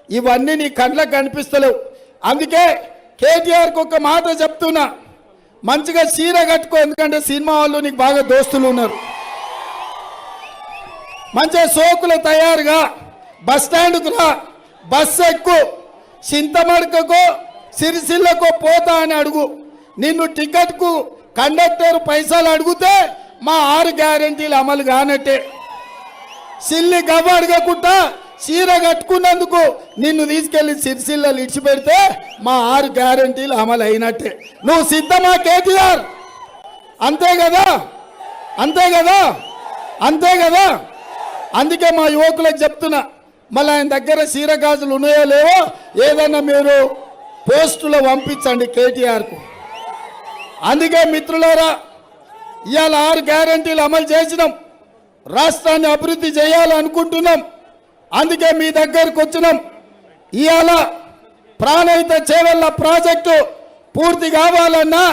ఇవన్నీ నీ కండ్లకు కనిపిస్తలేవు. అందుకే కేటీఆర్కి ఒక మాట చెప్తున్నా, మంచిగా చీర కట్టుకో, ఎందుకంటే సినిమా వాళ్ళు నీకు బాగా దోస్తులు ఉన్నారు. మంచిగా సోకులు తయారుగా బస్ స్టాండ్కు రా, బస్సు ఎక్కు, చింతమడకకో సిరిసిల్లకో పోతా అని అడుగు. నిన్ను టికెట్కు కండక్టర్ పైసలు అడిగితే మా 6 గ్యారెంటీలు అమలు కానట్టే. సిల్లి గవ్వ అడగకుండా చీర కట్టుకున్నందుకు నిన్ను తీసుకెళ్లి సిరిసిల్లలు ఇచ్చిపెడితే మా 6 గ్యారెంటీలు అమలు అయినట్టే. నువ్వు సిద్ధమా కేటీఆర్? అంతే కదా, అంతే కదా, అంతే కదా. అందుకే మా యువకులకు చెప్తున్నా, మళ్ళీ ఆయన దగ్గర చీర గాజులు ఉన్నాయో లేవో ఏదన్నా మీరు పోస్టులో పంపించండి కేటీఆర్కు. అందుకే మిత్రులారా, ఇవాళ 6 గ్యారెంటీలు అమలు చేసినాం, రాష్ట్రాన్ని అభివృద్ధి చేయాలనుకుంటున్నాం. అందుకే మీ దగ్గరకు వచ్చినాం. ఇవాళ ప్రాణహిత చేవెళ్ల ప్రాజెక్టు పూర్తి కావాలన్నా,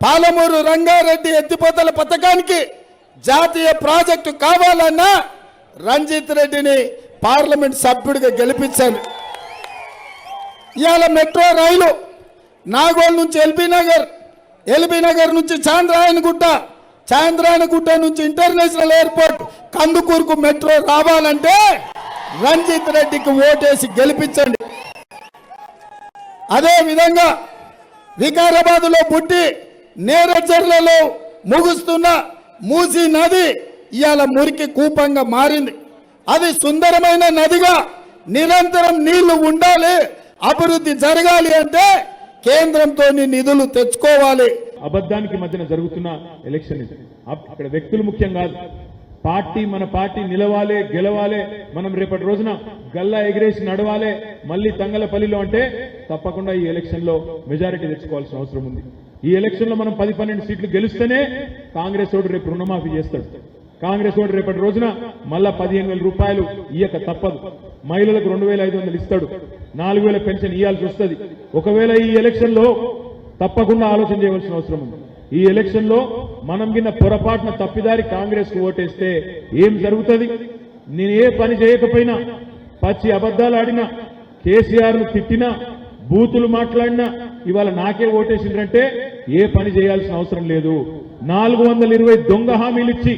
పాలమూరు రంగారెడ్డి ఎత్తిపోతల పథకానికి జాతీయ ప్రాజెక్టు కావాలన్నా రంజిత్ రెడ్డిని పార్లమెంట్ సభ్యుడిగా గెలిపించాలి. ఇవాళ మెట్రో రైలు నాగోల్ నుంచి ఎల్బీ నగర్ నుంచి చాంద్రాయణగుట్ట, చాంద్రాయణగుట్ట నుంచి ఇంటర్నేషనల్ ఎయిర్పోర్ట్ కందుకూరుకు మెట్రో రావాలంటే రంజిత్ రెడ్డికి ఓటేసి గెలిపించండి. అదే విధంగా వికారాబాద్లో పుట్టి నేరచర్లలో ముగుస్తున్న మూసీ నది ఇవాళ మురికి కూపంగా మారింది. అది సుందరమైన నదిగా నిరంతరం నీళ్లు ఉండాలి, అభివృద్ధి జరగాలి అంటే కేంద్రంతో నిధులు తెచ్చుకోవాలి. అబద్ధానికి మధ్యన జరుగుతున్న ఎలక్షన్ ఇది. అక్కడ వ్యక్తులు ముఖ్యం కాదు, పార్టీ మన పార్టీ నిలవాలి, గెలవాలి. మనం రేపటి రోజున గల్లా ఎగిరేసి నడవాలి మళ్ళీ తంగలపల్లిలో అంటే తప్పకుండా ఈ ఎలక్షన్ లో మెజారిటీ తెచ్చుకోవాల్సిన అవసరం ఉంది. ఈ ఎలక్షన్ లో మనం 10-12 సీట్లు గెలిస్తేనే కాంగ్రెస్ ఓటు రేపు రుణమాఫీ చేస్తాడు. కాంగ్రెస్ ఓటు రేపటి రోజున మళ్ళా 15,000 రూపాయలు ఇయ్యక తప్పదు. మహిళలకు 2,500 ఇస్తాడు, 4,000 పెన్షన్ ఇయ్యాల్సి వస్తుంది. ఒకవేళ ఈ ఎలక్షన్ లో తప్పకుండా ఆలోచన చేయవలసిన అవసరం ఉంది. ఈ ఎలక్షన్ లో మనం గిన్న పొరపాటున తప్పిదారి కాంగ్రెస్ కు ఓటేస్తే ఏం జరుగుతుంది? నేను ఏ పని చేయకపోయినా, పచ్చి అబద్ధాలు ఆడినా, కేసీఆర్ ను తిట్టినా, బూతులు మాట్లాడినా ఇవాళ నాకే ఓటేసిండ్రంటే ఏ పని చేయాల్సిన అవసరం లేదు. 420 దొంగ హామీలు ఇచ్చి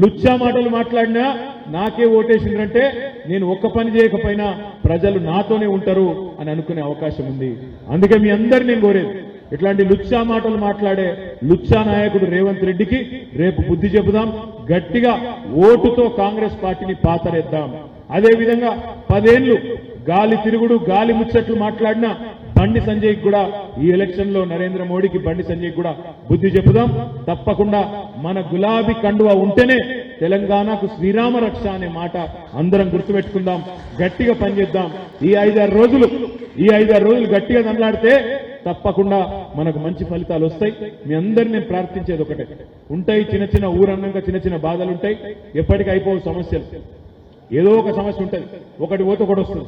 లుచ్చా మాటలు మాట్లాడినా నాకే ఓటేసిండ్రంటే నేను ఒక్క పని చేయకపోయినా ప్రజలు నాతోనే ఉంటారు అని అనుకునే అవకాశం ఉంది. అందుకే మీ అందరు నేను కోరేది, ఇట్లాంటి లుచ్చా మాటలు మాట్లాడే లుచ్చా నాయకుడు రేవంత్ రెడ్డికి రేపు బుద్ధి చెబుదాం, గట్టిగా ఓటుతో కాంగ్రెస్ పార్టీని పాతరేద్దాం. అదేవిధంగా 10 ఏళ్లు గాలి తిరుగుడు, గాలి ముచ్చట్లు మాట్లాడిన బండి సంజయ్ కూడా ఈ ఎలక్షన్ లో నరేంద్ర మోడీకి, బండి సంజయ్ కూడా బుద్ధి చెబుదాం. తప్పకుండా మన గులాబీ కండువా ఉంటేనే తెలంగాణకు శ్రీరామ రక్ష అనే మాట అందరం గుర్తుపెట్టుకుందాం, గట్టిగా పనిచేద్దాం. ఈ 5-6 రోజులు గట్టిగా దండలాడితే తప్పకుండా మనకు మంచి ఫలితాలు వస్తాయి. మీ అందరినీ నేను ప్రార్థించేది ఒకటే, ఉంటాయి చిన్న చిన్న ఊరన్నంగా చిన్న చిన్న బాధలు ఉంటాయి, ఎప్పటికీ అయిపోవు సమస్యలు. ఏదో ఒక సమస్య ఉంటుంది, ఒకటి పోతే ఒకటి వస్తుంది,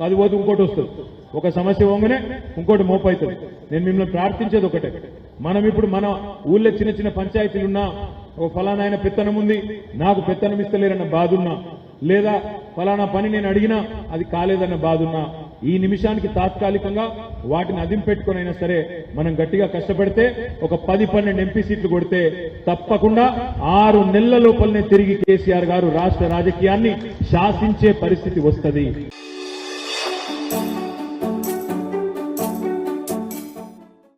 అది పోతే ఇంకోటి వస్తుంది. ఒక సమస్య పోగానే ఇంకోటి మోపవుతుంది. నేను మిమ్మల్ని ప్రార్థించేది ఒకటే, మనం ఇప్పుడు మన ఊళ్ళో చిన్న చిన్న పంచాయతీలున్నా, ఒక ఫలానా ఆయన పెత్తనం ఉంది, నాకు పెత్తనం ఇస్తలేరన్న బాధున్నా, లేదా ఫలానా పని నేను అడిగినా అది కాలేదన్న బాధున్నా, ఈ నిమిషానికి తాత్కాలికంగా వాటిని అదింపెట్టుకునైనా సరే మనం గట్టిగా కష్టపడితే ఒక 10-12 ఎంపీ సీట్లు కొడితే తప్పకుండా 6 నెలల లోపలనే తిరిగి కేసీఆర్ గారు రాష్ట్ర రాజకీయాన్ని శాసించే పరిస్థితి వస్తుంది.